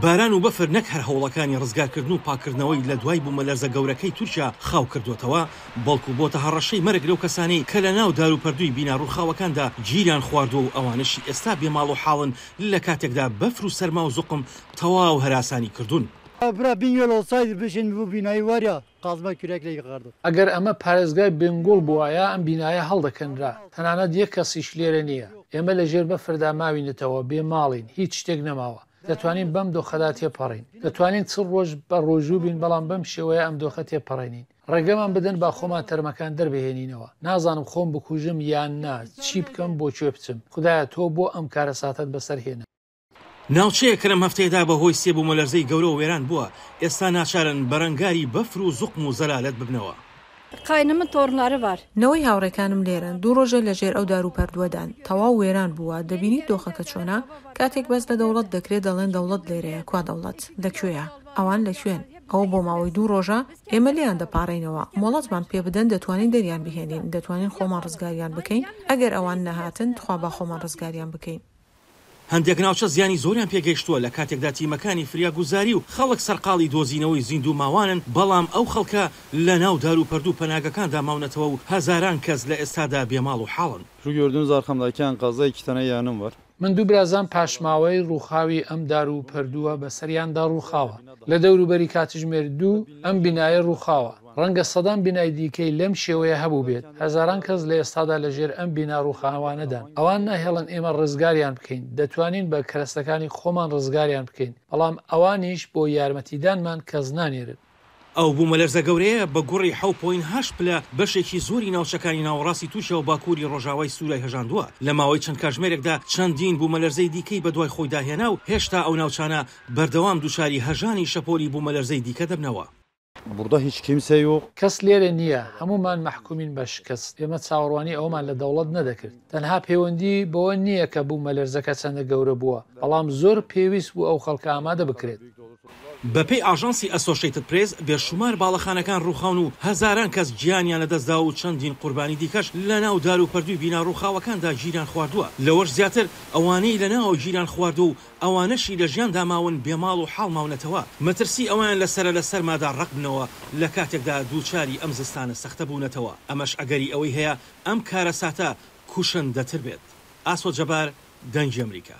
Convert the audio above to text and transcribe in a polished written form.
باران و بەفر نەک هەر هەوڵەکانی ڕزگارکردن و پاکردنەوەی لە دوای بوومەلەرزە گەورەکەی تورکیا خاو کردوتەوە، بەڵکو بۆتە هەڕەشەی مەرگ لەو کەسانەی کە لە ناو دار و پەردووی بینا ڕووخاوەکاندا گیریان خواردووە و ئەوانشی ئێستا بێماڵ و حاڵن لە کاتێکدا بەفر و سەرما و زوقم تەواو هەراسانی کردوون. ئەگەر ئەمە پارێزگای بنگۆڵ بووایە ئەم بینایە هەڵدەکەنرا، تەنانەت یەک کەسیش لێرە نییە. ئێمە لە ژێر بەفردا ماوینێتەوە، بێ ماڵین، هیچ شتێک نەماوە. دەتوانین بەم دۆخەدا تێپەڕین، دەتوانین چ ڕۆژ بە ڕۆژوو بین، بەڵام بەم شێوەیە ئەم دۆخە تێپەڕێنین. ڕێگەمان بدەن با خۆمان تەرمەکان دەربهێنینەوە. نازانم خۆم بکوژم یان نا، چی بکەم بۆ کوێ بچم. خدایە تۆ بۆ ئەم کارە ساتت بەسەرهێنە. ناوچەیە کە لەم هەفتەیەدا بەهۆی سێ بوومەلەرزەی گەورە و وێران بووە، ئێستا ناچارن بەرەنگاری بەفر و زوقم و زەلالەت ببنەوە. قاینمە تۆڕنارە بار. نەوەی هاوڕێکانم لێرن 2 ڕۆژە لە ژێر ئەو دار و پەردووەدان، تەواو وێران بووە. دەبینی دۆخەکە چۆنا؟ کاتێک بەس لە دەوڵەت دەکرێت دەڵێن دەوڵەت لێرەیە. کوا دەوڵەت؟ لەکوێیە؟ ئەوان لەکوێن؟ ئەو بۆ ماوەی 2 ڕۆژە ئێمە لیان دەپارڕینەوە. مۆڵەتمان پێ بدەن، دەتوانین دەریان بهێنین، دەتوانین خۆمان ڕزگاریان بکەین. ئەگەر ئەوان نەهاتن، تخوا با خۆمان ڕزگاریان بکەین. هەندێک ناوچە زیانی زۆریان پێگەیشتووە لە کاتێکدا تیمەکانی فریاگوزاری و خەڵک سەرقاڵی دۆزینەوەی زیندوو ماوانن، بەڵام ئەو خەڵکە لە ناو دار و پەردوو پەناگەکاندا ماونەتەوە و هەزاران کەس لە ئێستادا بێماڵ و حاڵن. Şu gördüğünüz arkamdaki enkazda 2 tane yeğenim var. من دوو برازان پاشماوەی ڕووخاوی ئەم دار و پەردووە بەسەریاندا ڕووخاوە. لە دەوروبەری کاتژمێر 2 ئەم بینایە ڕووخاوە. ڕەنگە سەدان بینای دیکەی لەم شێوەیە هەبوو بێت. هەزاران کەس لە ئێستادا لەژێر ئەم بینا ڕووخاوانەدان. ئەوان ناهێڵن ئێمە ڕزگاریان بکەین، دەتوانین بە کەرەستەکانی خۆمان ڕزگاریان بکەین، بەڵام ئەوانیش بۆ یارمەتیدانمان کەس نانێرن. ئەو بوومەلەرزە گەورەیە بە گوڕی 7.8 پلە بەشێکی زۆری ناوچەکانی ناوەڕاستی تووشەوە باکووری ڕۆژاوای سوورای هەژاندووە. لە ماوەی چەند کاتژمێرێکدا چەندین بوومەلەرزەی دیکەی بەدوای خۆی داهێنا و هێشتا ئەو ناوچانە بەردەوام دووچاری هەژانی شەپۆلی بوومەلەرزەی دیکە دەبنەوە. Burada hiç kimse yok. کەس لێرە نییە، هەمومان مەحکومین بە شکست. ئێمە چاوەڕوانی ئەومان لە دەوڵەت نەدەکرد. تەنها پەیوەندی بەوە نییە کە بوومەلەرزەکە چەندە گەورە بووە، بەڵام زۆر پێویست بوو ئەو خەڵکە ئامادە بکرێت. بەپێی ئاژانسی ئەسۆشیتد پرێس، بێشومار باڵەخانەکان ڕووخاون و هەزاران کەس گیانیان لەدەستدا و چەندین قوربانی دیکەش لە ناو دار و پەردووی بینا ڕووخاوەکاندا گیران خواردووە. لەوەش زیاتر ئەوانەی لە ناو گیران خواردو و ئەوانەشی لە ژیان داماون بێماڵ و حاڵ ماونەتەوە. مەترسی ئەوان لەسرە لە سەرمادا ڕق بنەوە لە کاتێکدا دووچاری ئەم زستانە سەختە بوونەتەوە. ئەمەش ئەگەری ئەوەی هەیە ئەم کارە ساتە کوشندەتر بێت. ئاسۆ جەبار، دەنگی ئەمریکا.